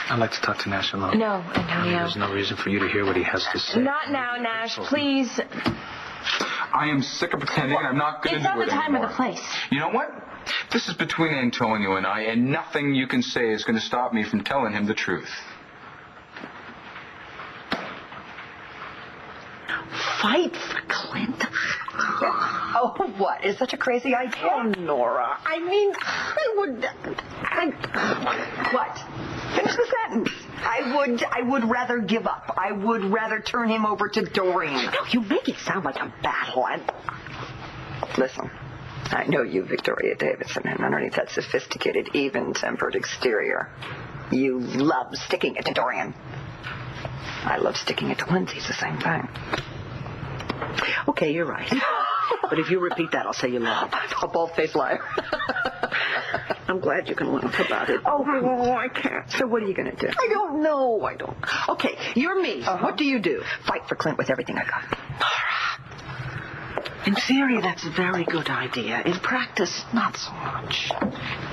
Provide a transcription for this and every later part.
I'd like to talk to Nash alone. No, Antonio. There's no reason for you to hear what he has to say. Not now, Nash, please. I am sick of pretending I'm not going to do it It's not the time anymore. or the place. You know what? This is between Antonio and I, and nothing you can say is going to stop me from telling him the truth. Fight for Clint? Oh, what? Is such a crazy idea? Oh, Nora. I mean, What? Finish the sentence. I would rather give up. I would rather turn him over to Dorian. No, you make it sound like a battle. Listen, I know you, Victoria Davidson, and underneath that sophisticated, even-tempered exterior, you love sticking it to Dorian. I love sticking it to Lindsay. It's the same thing. Okay, you're right. But if you repeat that, I'll say you laugh. A bald-faced liar. I'm glad you can laugh about it. Oh, I can't. So what are you going to do? I don't know. I don't. Okay, you're me. What do you do? Fight for Clint with everything I got. In theory, that's a very good idea. In practice, not so much.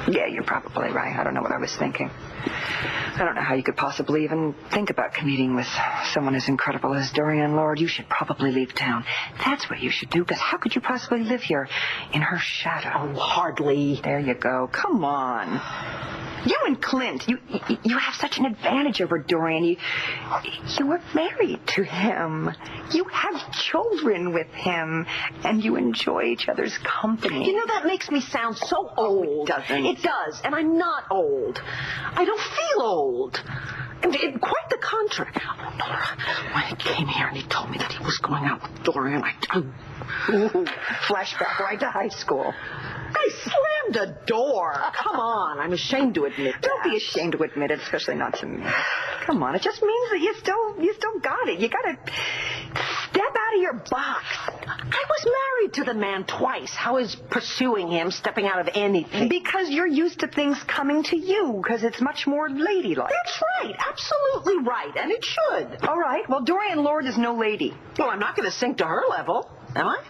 Yeah, you're probably right. I don't know what I was thinking. I don't know how you could possibly even think about competing with someone as incredible as Dorian Lord. You should probably leave town. That's what you should do, because how could you possibly live here in her shadow? Oh, hardly. There you go. Come on. You and Clint, you have such an advantage over Dorian. You were married to him. You have children with him, and you enjoy each other's company. You know, that makes me sound so old. It doesn't. It does, and I'm not old. I don't feel old. Quite the contrary. Oh, Nora, when he came here and he told me that he was going out with Dorian, Ooh, flashback right to high school. I slammed a door. Come on, I'm ashamed to admit that. Don't be ashamed to admit it, especially not to me. Come on, it just means that you still got it. You got to step out of your box. I was married to the man twice. How is pursuing him stepping out of anything? Because you're used to things coming to you, because it's much more ladylike. That's right, absolutely right, and it should. All right, well, Dorian Lord is no lady. Well, I'm not going to sink to her level, am I?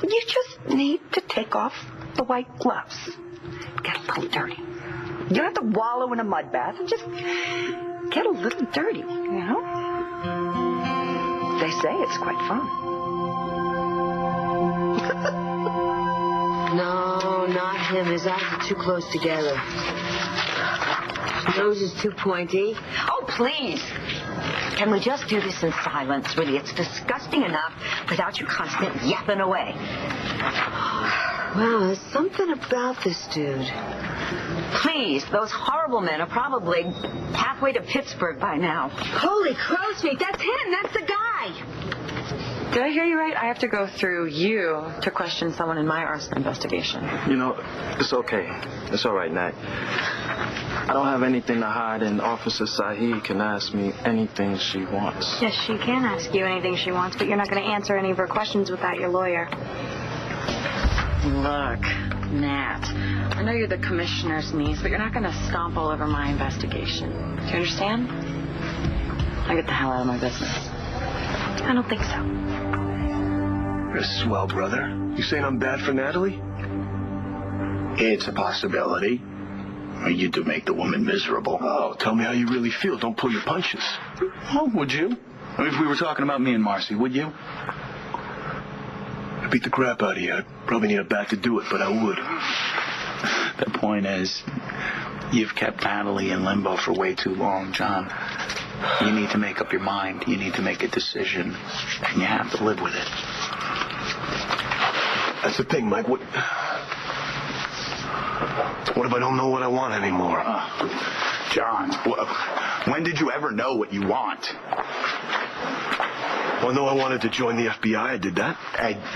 You just need to take off the white gloves. Get a little dirty. You don't have to wallow in a mud bath. Just get a little dirty, you know? They say it's quite fun. No, not him. His eyes are too close together. His nose is too pointy. Oh, please. Can we just do this in silence, really? It's disgusting enough without you constant yapping away. Wow, there's something about this dude. Please, those horrible men are probably halfway to Pittsburgh by now. Holy crow's feet, that's him, that's the guy. Did I hear you right? I have to go through you to question someone in my arson investigation. You know, it's okay. It's all right, Nat. I don't have anything to hide, and Officer Sahi can ask me anything she wants. Yes, she can ask you anything she wants, but you're not going to answer any of her questions without your lawyer. Look, Nat, I know you're the commissioner's niece, but you're not going to stomp all over my investigation. Do you understand? Now get the hell out of my business. I don't think so. You're a swell, brother. You saying I'm bad for Natalie? It's a possibility. You do make the woman miserable. Oh, tell me how you really feel. Don't pull your punches. Oh, would you? I mean, if we were talking about me and Marcy, would you? I beat the crap out of you. I'd probably need a bat to do it, but I would. The point is, you've kept Natalie in limbo for way too long, John. You need to make up your mind. You need to make a decision, and you have to live with it. That's the thing, Mike. What if I don't know what I want anymore? John, when did you ever know what you want? Well, I know I wanted to join the FBI. I did that.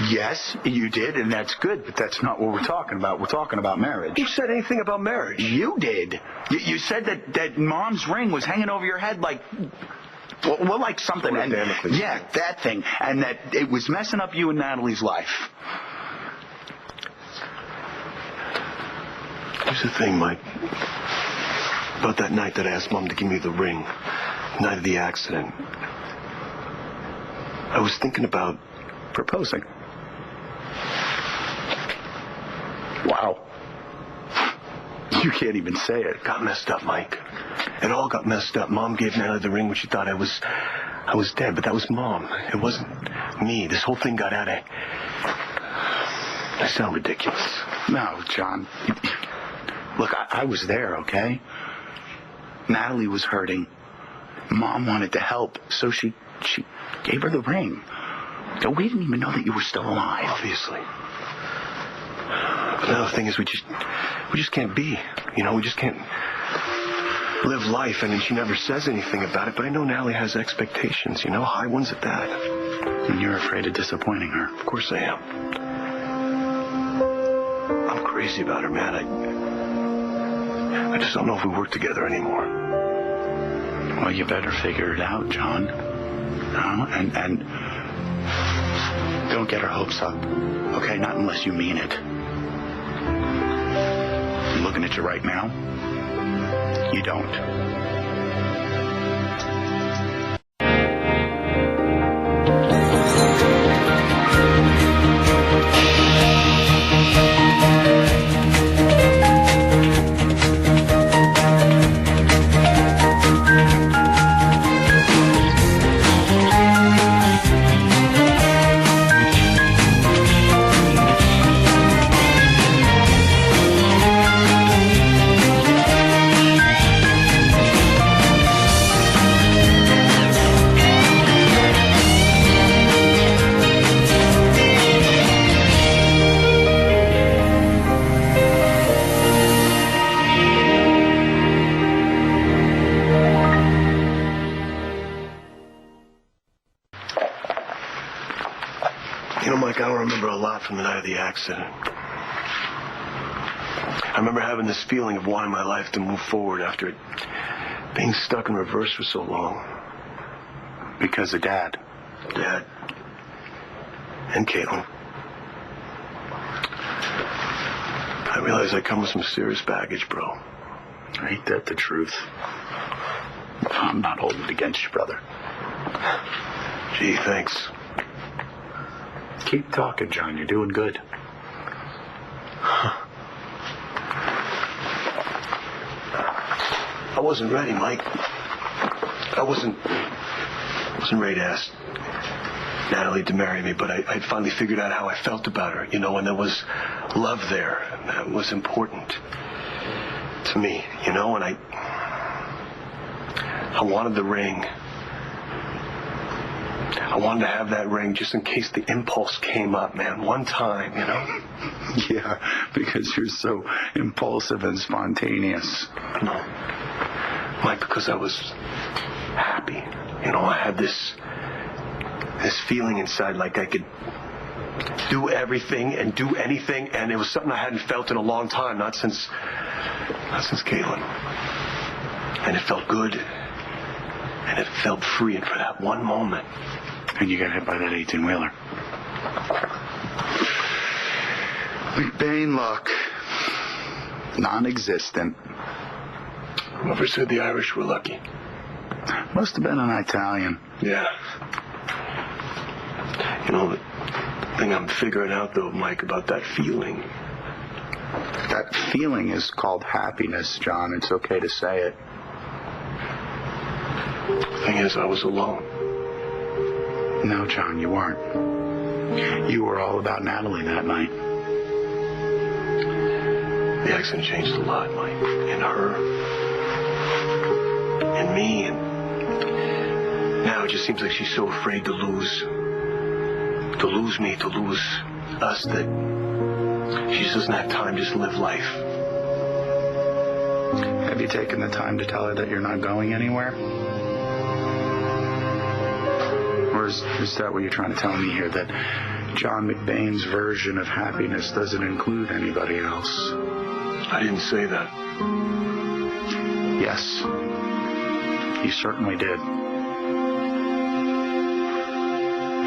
Yes, you did, and that's good, but that's not what we're talking about. We're talking about marriage. Who said anything about marriage? You did. You said that Mom's ring was hanging over your head like... Well, like something. And, yeah, that thing. And that it was messing up you and Natalie's life. Here's the thing, Mike. About that night that I asked Mom to give me the ring. The night of the accident. I was thinking about proposing. Wow. You can't even say it. Got messed up, Mike. It all got messed up. Mom gave Natalie the ring when she thought I was dead, but that was Mom. It wasn't me. This whole thing got out of... I sound ridiculous. No, John. Look, I was there, okay? Natalie was hurting. Mom wanted to help, so she gave her the ring. We didn't even know that you were still alive. Obviously. But now the thing is, we just can't be. We just can't live life. I mean, she never says anything about it, but I know Natalie has expectations, high ones at that. And you're afraid of disappointing her. Of course I am. I'm crazy about her, man. I just don't know if we work together anymore. Well, you better figure it out, John. And don't get her hopes up. Okay, not unless you mean it. I'm looking at you right now. You don't. Mike, I don't remember a lot from the night of the accident. I remember having this feeling of wanting my life to move forward after it being stuck in reverse for so long. Because of Dad. Dad. And Caitlin. I realize I come with some serious baggage, bro. Ain't that the truth? I'm not holding it against you, brother. Gee, thanks. Keep talking, John. You're doing good. I wasn't ready, Mike. I wasn't ready to ask Natalie to marry me, but I'd finally figured out how I felt about her, and there was love there. And that was important to me, and I wanted the ring. I wanted to have that ring just in case the impulse came up, man. One time, Yeah, because you're so impulsive and spontaneous. No. Mike, because I was happy. I had this feeling inside like I could do everything and do anything, and it was something I hadn't felt in a long time, not since Caitlin. And it felt good, and it felt free, and for that one moment. And you got hit by that 18-wheeler. McBain luck. Non-existent. Whoever said the Irish were lucky? Must have been an Italian. Yeah. The thing I'm figuring out, though, Mike, about that feeling. That feeling is called happiness, John. It's okay to say it. The thing is, I was alone. No, John, you weren't. You were all about Natalie that night. The accident changed a lot, Mike. And her. And me. And now it just seems like she's so afraid to lose me, to lose us, that she just doesn't have time just to live life. Have you taken the time to tell her that you're not going anywhere? Or is that what you're trying to tell me here, that John McBain's version of happiness doesn't include anybody else? I didn't say that. Yes, you certainly did.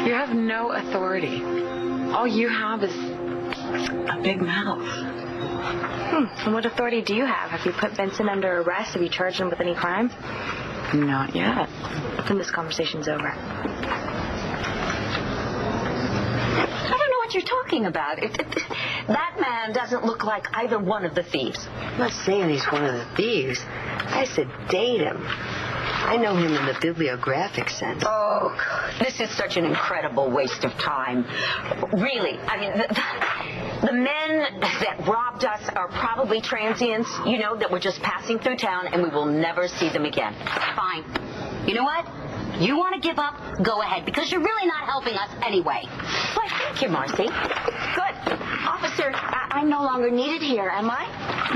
You have no authority. All you have is a big mouth. And what authority do you have? Have you put Benson under arrest? Have you charged him with any crime? Not yet. Then this conversation's over. I don't know what what you're talking about. That man doesn't look like either one of the thieves. I'm not saying he's one of the thieves. I said date him. I know him in the bibliographic sense. Oh, this is such an incredible waste of time. Really, I mean, the men that robbed us are probably transients, that were just passing through town, and we will never see them again. Fine. You know what? You want to give up? Go ahead, because you're really not helping us anyway. Why, thank you, Marcy. Good. Officer, I'm no longer needed here, am I?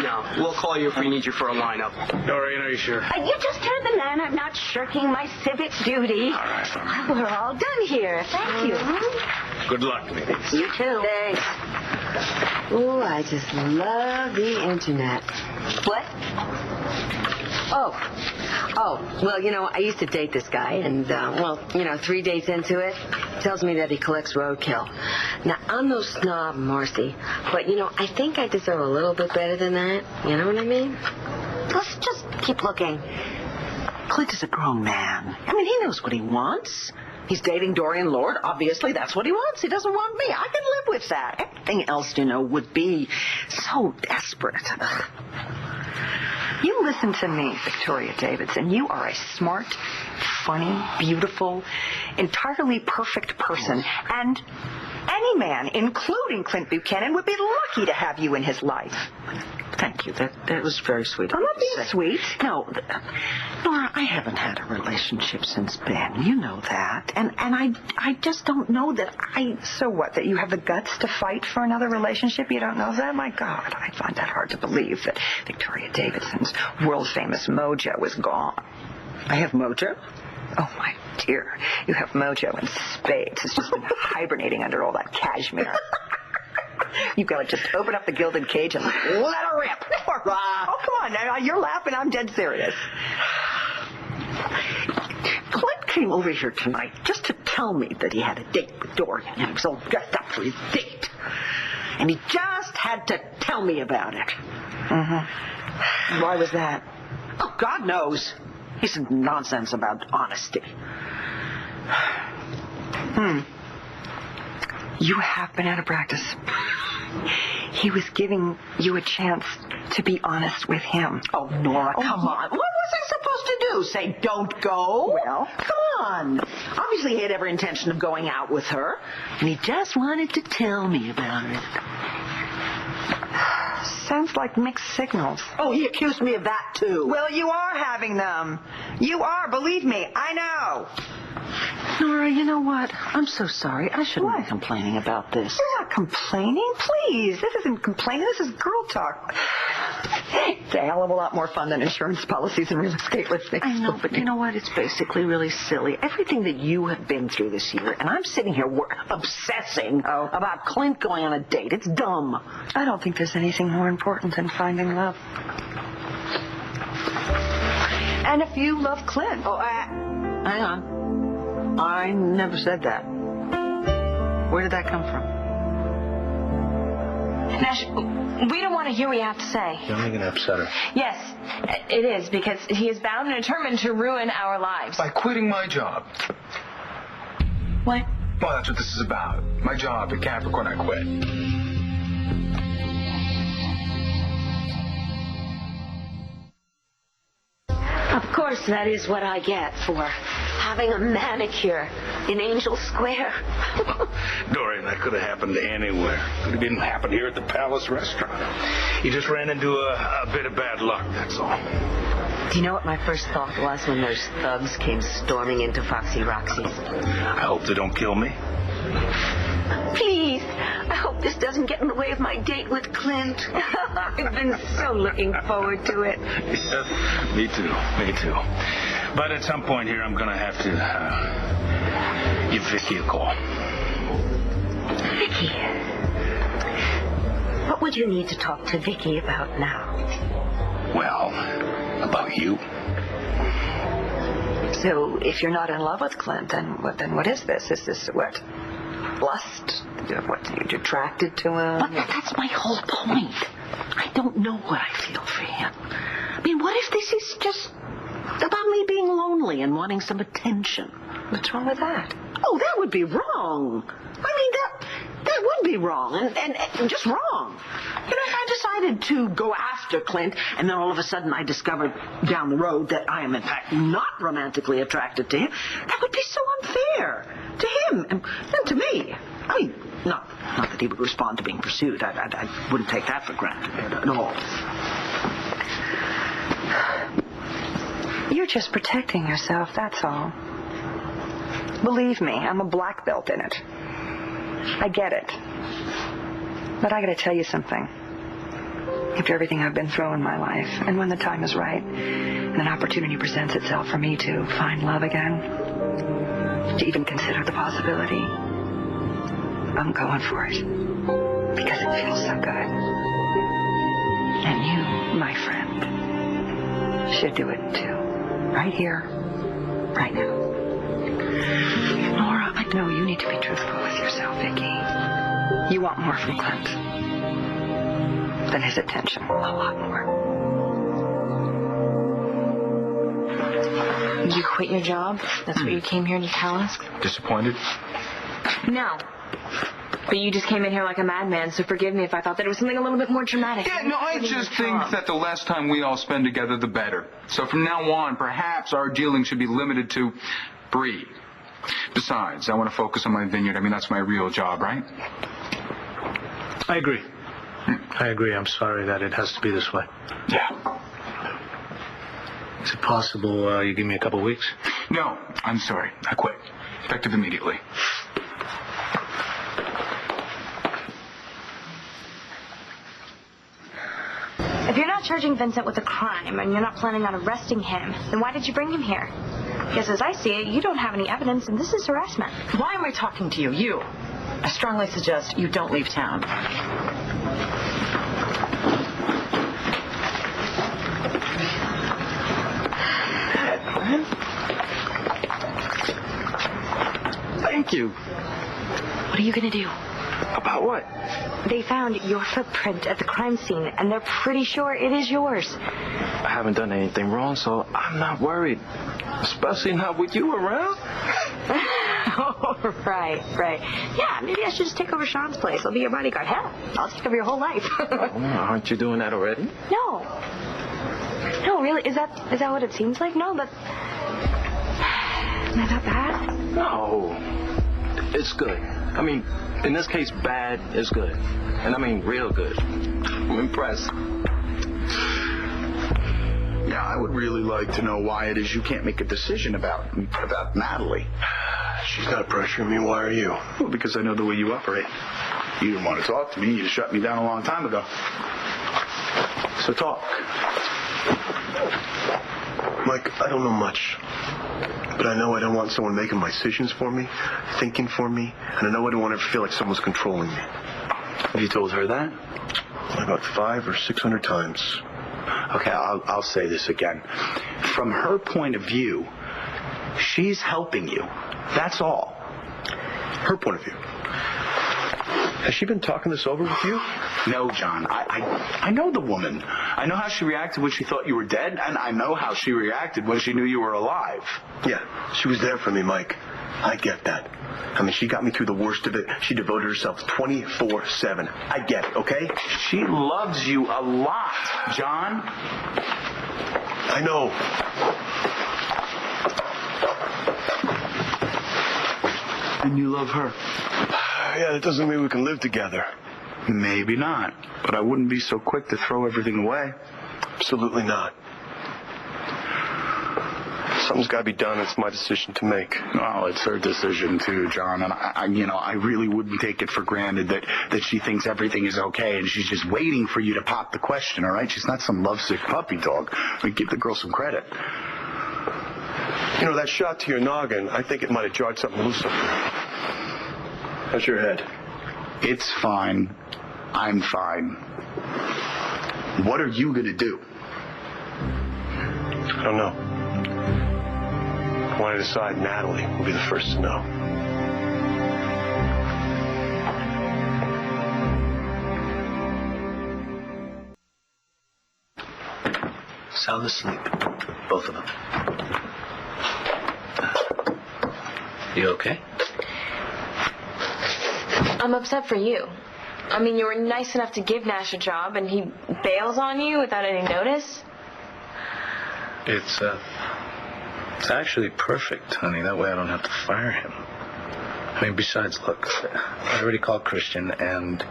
No. We'll call you if we need you for a lineup. Doreen, are you sure? You just heard the man. I'm not shirking my civic duty. All right, fine. We're all done here. Thank you. Good luck, ladies. You too. Thanks. Ooh, I just love the internet. What? Oh, well, I used to date this guy, and, 3 days into it, tells me that he collects roadkill. Now, I'm no snob, Marcy, but, I think I deserve a little bit better than that. You know what I mean? Let's just keep looking. Clint is a grown man. I mean, he knows what he wants. He's dating Dorian Lord. Obviously, that's what he wants. He doesn't want me. I can live with that. Everything else, would be so desperate. You listen to me, Victoria Davidson. You are a smart, funny, beautiful, entirely perfect person. And any man, including Clint Buchanan, would be lucky to have you in his life. Thank you. That was very sweet. I'm not being sweet. No, Nora, I haven't had a relationship since Ben. You know that. And I just don't know that So what, that you have the guts to fight for another relationship? You don't know that? My God, I find that hard to believe, that Victoria Davidson's world-famous mojo is gone. I have mojo? Oh, my dear. You have mojo in spades. It's just been hibernating under all that cashmere. You've got to just open up the gilded cage and let her rip. Oh, come on. Now, you're laughing. I'm dead serious. Clint came over here tonight just to tell me that he had a date with Dorian, and he was all dressed up for his date. And he just had to tell me about it. Mm-hmm. Why was that? Oh, God knows. He said nonsense about honesty. You have been out of practice. He was giving you a chance to be honest with him. Oh, Nora, come on. What was I supposed to do? Say, don't go? Well, come on. Obviously, he had every intention of going out with her, and he just wanted to tell me about it. Sounds like mixed signals. Oh, he accused me of that, too. Well, you are having them. You are, believe me. I know. Nora, you know what? I'm so sorry. I shouldn't be complaining about this. You're not complaining. Please. This isn't complaining. This is girl talk. It's a hell of a lot more fun than insurance policies and real estate listings. I know, but you know what? It's basically really silly. Everything that you have been through this year, and I'm sitting here obsessing about Clint going on a date. It's dumb. I don't think there's anything more important than finding love. And if you love Clint... Oh, hang on. I never said that. Where did that come from? Nash, we don't want to hear what you have to say. You're only going to upset her. Yes, it is, because he is bound and determined to ruin our lives. By quitting my job. What? Well, that's what this is about. My job at Capricorn, I quit. Of course, that is what I get for having a manicure in Angel Square. Dorian, that could have happened anywhere. It didn't happen here at the Palace Restaurant. You just ran into a bit of bad luck, that's all. Do you know what my first thought was when those thugs came storming into Foxy Roxy's? I hope they don't kill me. Please, I hope this doesn't get in the way of my date with Clint. I've been so looking forward to it. Yeah, me too. But at some point here, I'm going to have to give Vicky a call. Vicky? What would you need to talk to Vicky about now? Well, about you. So if you're not in love with Clint, then what is this? Is this what? Lust? What, you're attracted to him? But that's my whole point. I don't know what I feel for him. I mean, what if this is just about me being lonely and wanting some attention? What's wrong with that? Oh, that would be wrong. I mean, that That would be wrong, and just wrong. If I decided to go after Clint, and then all of a sudden I discovered down the road that I am in fact not romantically attracted to him, that would be so unfair to him and to me. I mean, not that he would respond to being pursued. I wouldn't take that for granted at all. You're just protecting yourself, that's all. Believe me, I'm a black belt in it. I get it. But I gotta tell you something. After everything I've been through in my life, and when the time is right, and an opportunity presents itself for me to find love again, to even consider the possibility, I'm going for it. Because it feels so good. And you, my friend, should do it too. Right here, right now. Nora, I know you need to be truthful with yourself, Vicky. You want more from Clint than his attention. A lot more. You quit your job? That's what you came here to tell us? Disappointed? No. But you just came in here like a madman, so forgive me if I thought that it was something a little bit more dramatic. Yeah, no, I just think that the less time we all spend together, the better. So from now on, perhaps our dealing should be limited to breed. Besides, I want to focus on my vineyard. I mean, that's my real job, right? I agree. I agree. I'm sorry that it has to be this way. Yeah. Is it possible you give me a couple weeks? No, I'm sorry. I quit. Effective immediately. If you're not charging Vincent with a crime and you're not planning on arresting him, then why did you bring him here? Because as I see it, you don't have any evidence and this is harassment. Why am I talking to you? You. I strongly suggest you don't leave town. Thank you. What are you going to do? About what? They found your footprint at the crime scene, and they're pretty sure it is yours. I haven't done anything wrong, so I'm not worried. Especially not with you around. Oh, right. Yeah, maybe I should just take over Sean's place. I'll be your bodyguard. Hell, I'll take over your whole life. Aren't you doing that already? No, really? Is that what it seems like? No, but... Am I that bad? No. It's good. I mean, in this case, bad is good. And I mean real good. I'm impressed. Yeah, I would really like to know why it is you can't make a decision about Natalie. She's not pressuring me. Why are you? Well, because I know the way you operate. You didn't want to talk to me. You shut me down a long time ago. So talk. Mike, I don't know much. But I know I don't want someone making my decisions for me, thinking for me, and I know I don't want to ever feel like someone's controlling me. Have you told her that? About 500 or 600 times. Okay, I'll say this again. From her point of view, she's helping you. That's all. Her point of view. Has she been talking this over with you? No, John. I know the woman. I know how she reacted when she thought you were dead, and I know how she reacted when she knew you were alive. Yeah, she was there for me, Mike. I get that. I mean, she got me through the worst of it. She devoted herself 24/7. I get it, okay? She loves you a lot, John. I know. And you love her. Yeah, that doesn't mean we can live together. Maybe not, but I wouldn't be so quick to throw everything away. Absolutely not. Something's got to be done. It's my decision to make. Well, it's her decision too, John. And I really wouldn't take it for granted that she thinks everything is okay and she's just waiting for you to pop the question. All right, she's not some lovesick puppy dog. Give the girl some credit. You know, that shot to your noggin, I think it might have jarred something loose up there. How's your head? It's fine. I'm fine. What are you going to do? I don't know. When I decide, Natalie will be the first to know. Sound asleep. Both of them. You okay? I'm upset for you. I mean, you were nice enough to give Nash a job, and he bails on you without any notice? It's actually perfect, honey. That way I don't have to fire him. I mean, besides, look, I already called Christian, and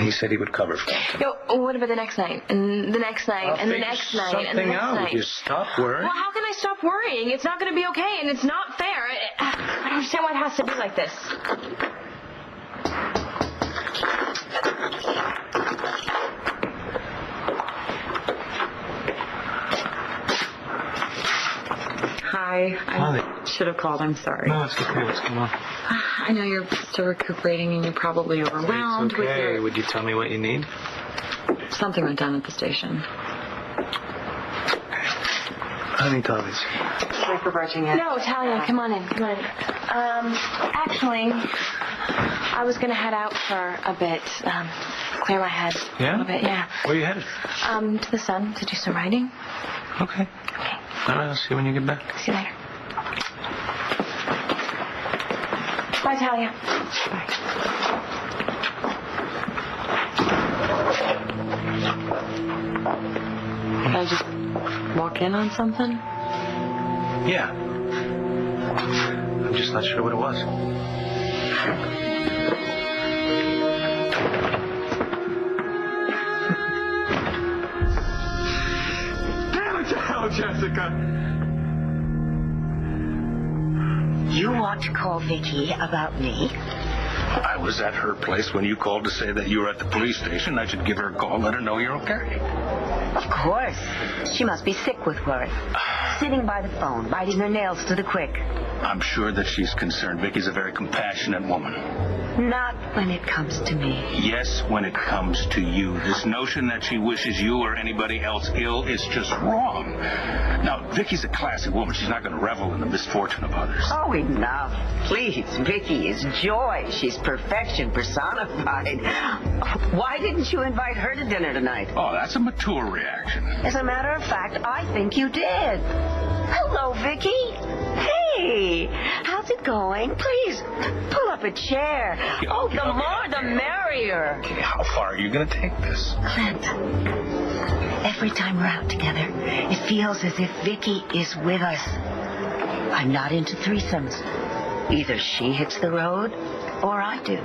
he said he would cover for me. Yo, what about the next night? And the next night, and the next night, and the next night? Just stop worrying. Well, how can I stop worrying? It's not going to be okay, and it's not fair. I don't understand why it has to be like this. Hi. I should have called. I'm sorry. No, it's okay. What's going on? I know you're still recuperating and you're probably overwhelmed It's okay. with your... Would you tell me what you need? Something went down at the station. Honey, Tommy's. Sorry for barging in. No, Talia, come on in. Actually, I was going to head out for a bit. Clear my head. Yeah? A little bit, yeah. Where are you headed? To the sun to do some writing. Okay. All right, I'll see you when you get back. See you later. Bye, Talia. Bye. Can I just walk in on something? Yeah. I'm just not sure what it was. Damn it to hell, Jessica! You want to call Vicky about me? I was at her place when you called to say that you were at the police station. I should give her a call, let her know you're okay. Of course. She must be sick with worry. Sitting by the phone, biting her nails to the quick. I'm sure that she's concerned. Vicky's a very compassionate woman. Not when it comes to me. Yes, when it comes to you. This notion that she wishes you or anybody else ill is just wrong. Now, Vicky's a classy woman. She's not going to revel in the misfortune of others. Oh, enough. Please, Vicky is joy. She's perfection personified. Why didn't you invite her to dinner tonight? Oh, that's a mature reaction. As a matter of fact, I think you did. Hello, Vicky. Hey, how's it going? Please, pull up a chair. The more the merrier. Okay, how far are you going to take this? Clint, every time we're out together, it feels as if Vicky is with us. I'm not into threesomes. Either she hits the road or I do.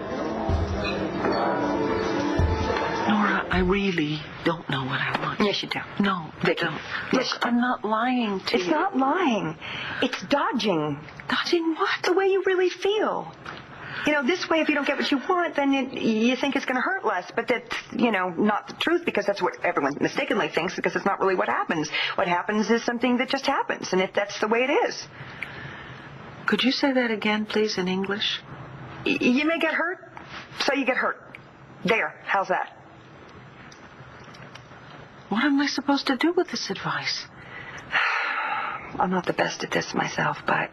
Nora, I really don't know what I want. Yes, you do. No, Vicky. don't. Look, I'm not lying to you. It's not lying. It's dodging. Dodging what? The way you really feel. You know, this way, if you don't get what you want, then you think it's going to hurt less. But that's, not the truth, because that's what everyone mistakenly thinks, because it's not really what happens. What happens is something that just happens, and if that's the way it is. Could you say that again, please, in English? You may get hurt, so you get hurt. There. How's that? What am I supposed to do with this advice? I'm not the best at this myself, but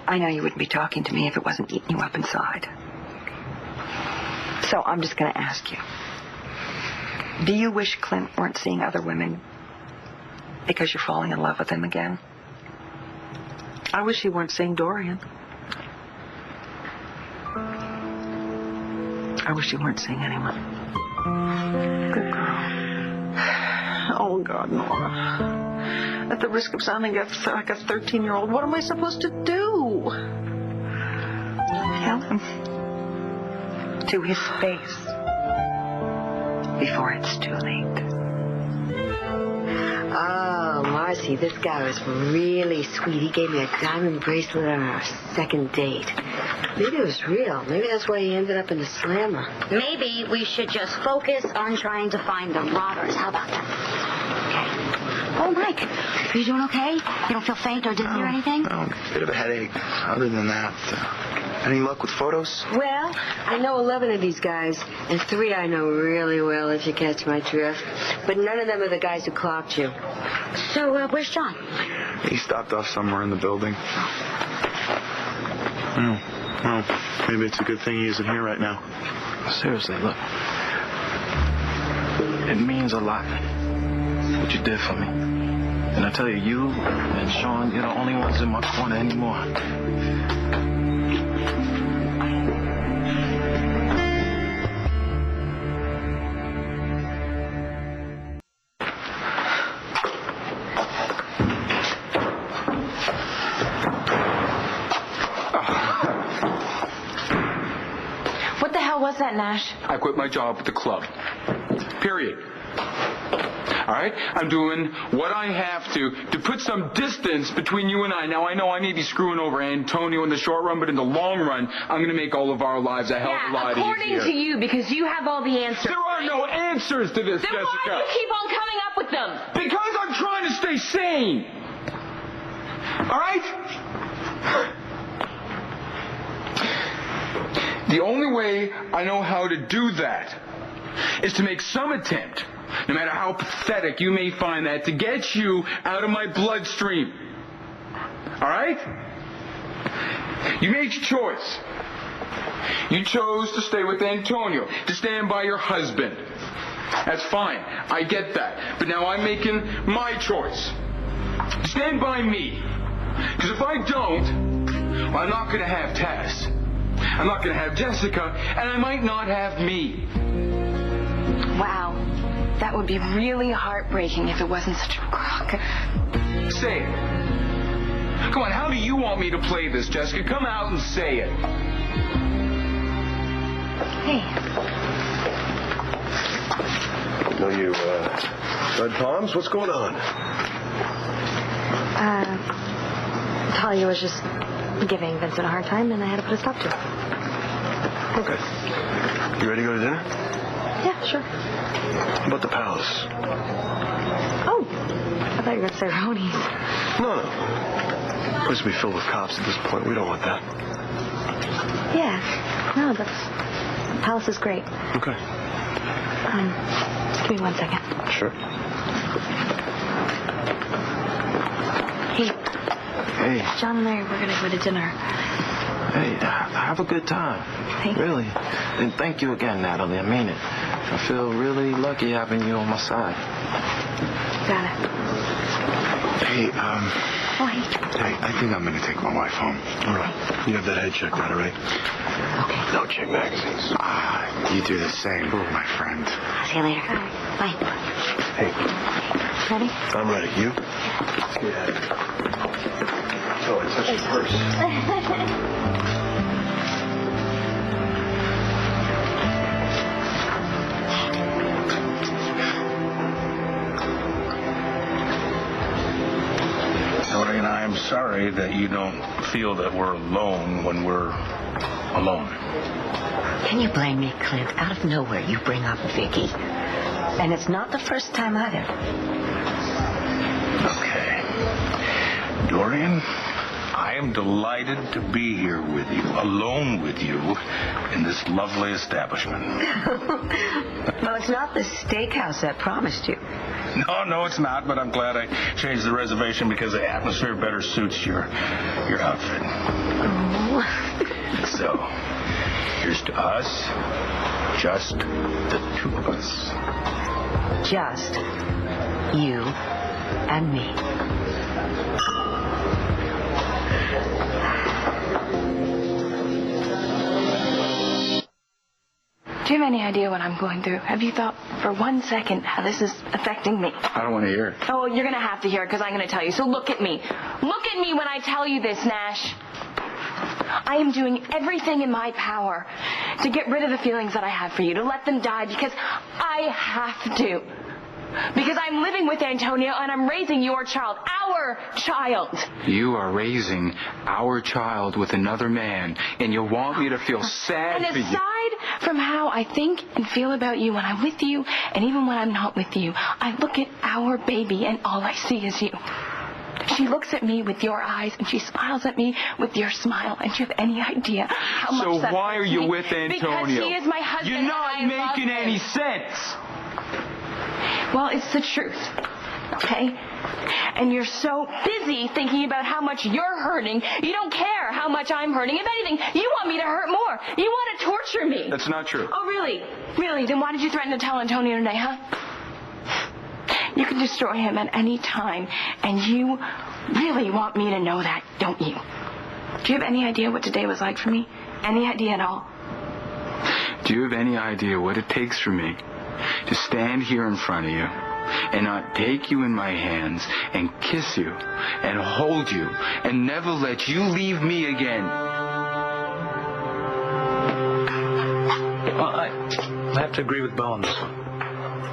I know you wouldn't be talking to me if it wasn't eating you up inside. So I'm just going to ask you. Do you wish Clint weren't seeing other women because you're falling in love with him again? I wish he weren't seeing Dorian. I wish he weren't seeing anyone. Good girl. Oh, God, Nora. At the risk of sounding like a 13-year-old, what am I supposed to do? Tell him. To his face. Before it's too late. Oh, Marcy, this guy was really sweet. He gave me a diamond bracelet on our second date. Maybe it was real. Maybe that's why he ended up in the slammer. Maybe we should just focus on trying to find the robbers. How about that? Okay. Oh, Mike, are you doing okay? You don't feel faint or dizzy or anything? No, a bit of a headache. Other than that, any luck with photos? Well, I know 11 of these guys, and 3 I know really well, if you catch my drift. But none of them are the guys who clocked you. So, where's John? He stopped off somewhere in the building. Oh, well, maybe it's a good thing he isn't here right now. Seriously, look. It means a lot what you did for me. And I tell you, you and Sean, you're the only ones in my corner anymore. What's that, Nash? I quit my job at the club. Period. All right? I'm doing what I have to put some distance between you and I. Now, I know I may be screwing over Antonio in the short run, but in the long run, I'm going to make all of our lives a hell of a lot easier. According to you, because you have all the answers. There are no answers to this, then Jessica. Why do you keep on coming up with them? Because I'm trying to stay sane. All right? The only way I know how to do that is to make some attempt, no matter how pathetic you may find that, to get you out of my bloodstream. All right? You made your choice. You chose to stay with Antonio, to stand by your husband. That's fine. I get that. But now I'm making my choice. Stand by me. Because if I don't, well, I'm not going to have Tess. I'm not going to have Jessica, and I might not have me. Wow. That would be really heartbreaking if it wasn't such a crock. Say it. Come on, how do you want me to play this, Jessica? Come out and say it. Hey. No, you, red palms? What's going on? Talia was just giving Vincent a hard time, and I had to put a stop to it. Okay. You ready to go to dinner? Yeah, sure. How about the palace? Oh, I thought you were going to say Roni's. No. The place will be filled with cops at this point. We don't want that. Yeah. No, the palace is great. Okay. Give me 1 second. Sure. Hey. Hey. John and I, we're going to go to dinner. Hey, have a good time. Hey. Really. And thank you again, Natalie. I mean it. I feel really lucky having you on my side. Got it. Hey, Oh, hey. hey, I think I'm going to take my wife home. All right. You have that head checked out, all right? Okay. No check magazines. You do the same, my friend. See you later. Bye. Hey, Ready? I'm ready. You? Yeah. Oh, it's such a purse. Dorian, I'm sorry that you don't feel that we're alone when we're alone. Can you blame me, Clint? Out of nowhere, you bring up Vicky. And it's not the first time either. Okay. Dorian, I am delighted to be here with you, alone with you, in this lovely establishment. Well, it's not the steakhouse that promised you. No, it's not, but I'm glad I changed the reservation because the atmosphere better suits your outfit. Oh. So, here's to us, just the two of us. Just you and me. Do you have any idea what I'm going through? Have you thought for 1 second how this is affecting me? I don't want to hear it. Oh, you're going to have to hear it because I'm going to tell you. So look at me. Look at me when I tell you this, Nash. I am doing everything in my power to get rid of the feelings that I have for you, to let them die because I have to. Because I'm living with Antonio and I'm raising your child, our child. You are raising our child with another man, and you want me to feel sad And for you. aside from how I think and feel about you when I'm with you, and even when I'm not with you, I look at our baby and all I see is you. She looks at me with your eyes, and she smiles at me with your smile. And do you have any idea how much So that why are you hurts me? with Antonio? Because he is my husband. You're not and I making love any him. sense. Well, it's the truth, okay? And you're so busy thinking about how much you're hurting, you don't care how much I'm hurting. If anything, you want me to hurt more. You want to torture me. That's not true. Oh, really? Really? Then why did you threaten to tell Antonio today, huh? You can destroy him at any time, and you really want me to know that, don't you? Do you have any idea what today was like for me? Any idea at all? Do you have any idea what it takes for me to stand here in front of you and not take you in my hands and kiss you and hold you and never let you leave me again? have to agree with Bo on this one.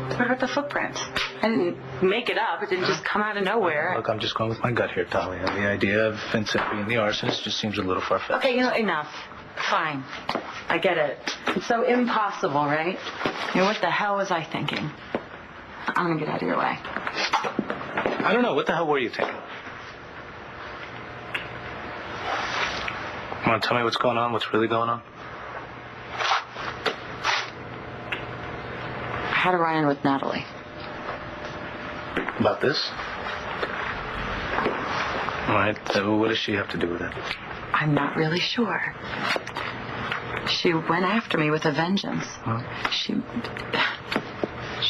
What about the footprints? I didn't make it up. It didn't just come out of nowhere. Look, I'm just going with my gut here, Talia. The idea of Vincent being the arsonist just seems a little far-fetched. Okay, enough. Fine. I get it. It's so impossible, right? What the hell was I thinking? I'm gonna get out of your way. I don't know. What the hell were you thinking? You want to tell me what's going on? What's really going on? I had a run-in with Natalie. About this? All right. So what does she have to do with it? I'm not really sure. She went after me with a vengeance. Huh? She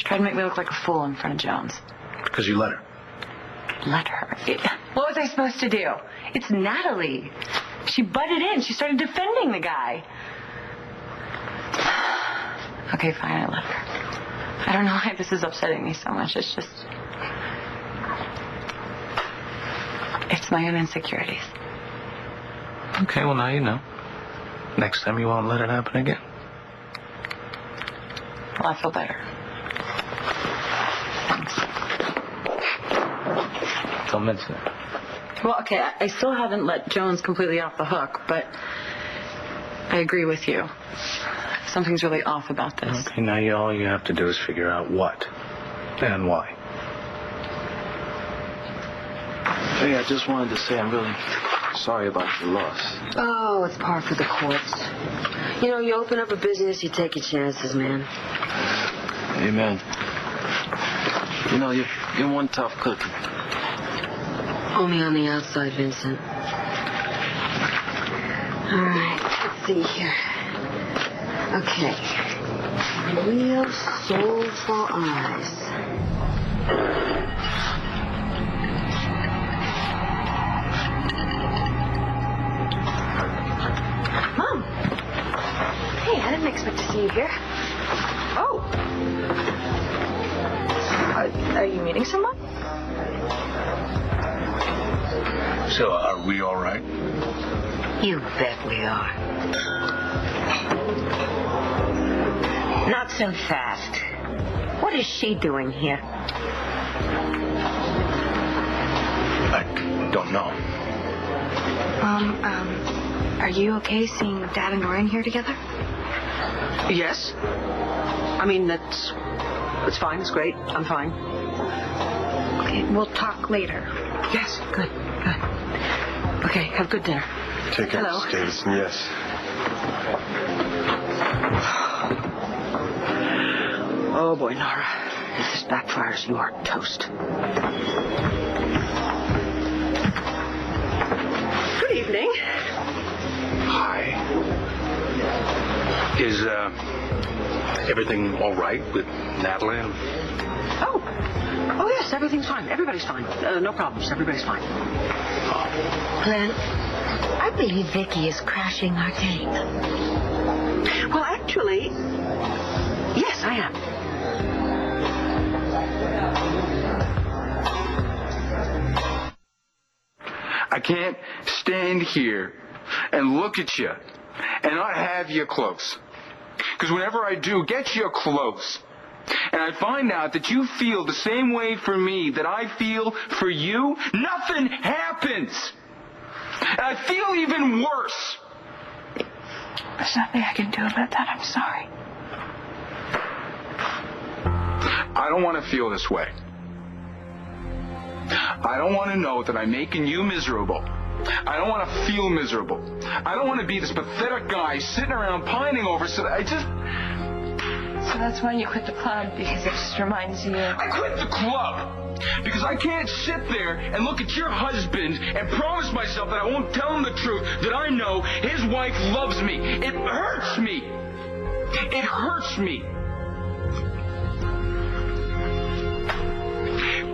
tried to make me look like a fool in front of Jones. Because you let her. Let her? What was I supposed to do? It's Natalie. She butted in. She started defending the guy. Okay, fine, I let her. I don't know why this is upsetting me so much. It's my own insecurities. Okay, well, now you know. Next time you won't let it happen again. Well, I feel better. Thanks. Don't mention it. Well, okay, I still haven't let Jones completely off the hook, but I agree with you. Something's really off about this. Okay, now all you have to do is figure out what and why. Hey, I just wanted to say I'm really sorry about your loss. Oh, it's par for the course. You open up a business, you take your chances, man. Amen. You're one tough cookie. Only on the outside, Vincent. All right, let's see here. Okay. Real soulful eyes. Mom. Hey, I didn't expect to see you here. Oh. Are you meeting someone? So, are we all right? You bet we are. Not so fast. What is she doing here? I don't know. Are you okay seeing Dad and Doreen here together? Yes. I mean, that's fine. It's great. I'm fine. Okay, we'll talk later. Yes, good. Okay, have good dinner. Take care, Hello. Davidson, yes. Oh, boy, Nora. If this backfires, you are toast. Good evening. Hi. Is everything all right with Natalie? Oh, yes, everything's fine. Everybody's fine. No problems. Everybody's fine. Glenn, I believe Vicky is crashing our date. Well, actually, yes, I am. I can't stand here and look at you and not have you close. Because whenever I do get you close, and I find out that you feel the same way for me that I feel for you, nothing happens. And I feel even worse. There's nothing I can do about that. I'm sorry. I don't want to feel this way. I don't want to know that I'm making you miserable. I don't want to feel miserable. I don't want to be this pathetic guy sitting around pining over so that So that's why you quit the club, because it just reminds you. I quit the club because I can't sit there and look at your husband and promise myself that I won't tell him the truth, that I know his wife loves me. It hurts me. It hurts me.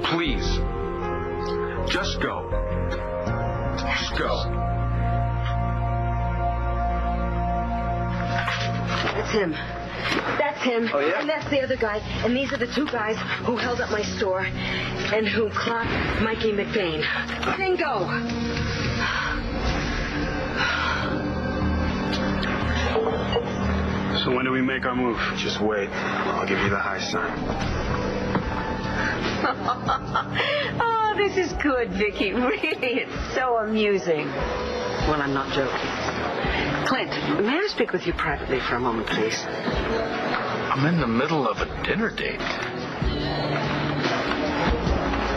Please, just go. Just go. That's him. That's him. Oh, yeah? And that's the other guy. And these are the two guys who held up my store and who clocked Mikey McBain. Bingo! So when do we make our move? Just wait. I'll give you the high sign. Oh, this is good, Vicky. Really, it's so amusing. Well, I'm not joking. Clint, may I speak with you privately for a moment, please? I'm in the middle of a dinner date.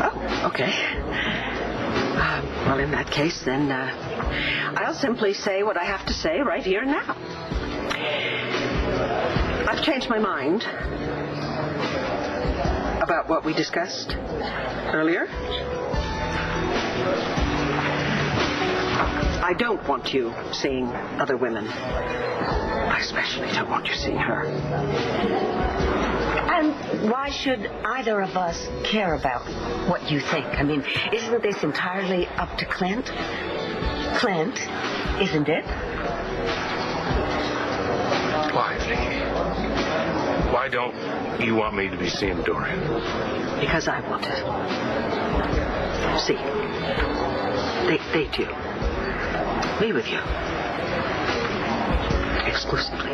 Oh, okay. Well, in that case, then, I'll simply say what I have to say right here and now. I've changed my mind about what we discussed earlier. I don't want you seeing other women. I especially don't want you seeing her. And why should either of us care about what you think? I mean, isn't this entirely up to Clint? Clint, isn't it? Why, Vicky? Why don't you want me to be seeing Dorian? Because I want to. See, they do. Me with you. Exclusively.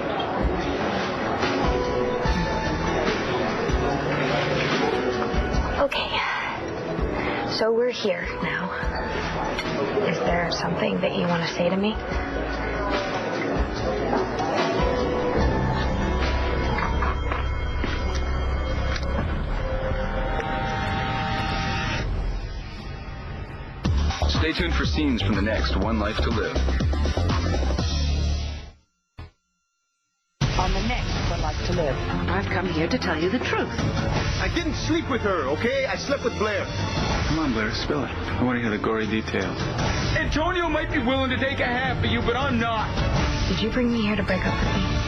Okay. So we're here now. Is there something that you want to say to me? Stay tuned for scenes from the next One Life to Live. On the next One Life to Live, I've come here to tell you the truth. I didn't sleep with her, okay? I slept with Blair. Come on, Blair, spill it. I want to hear the gory details. Antonio might be willing to take a half of you, but I'm not. Did you bring me here to break up with me?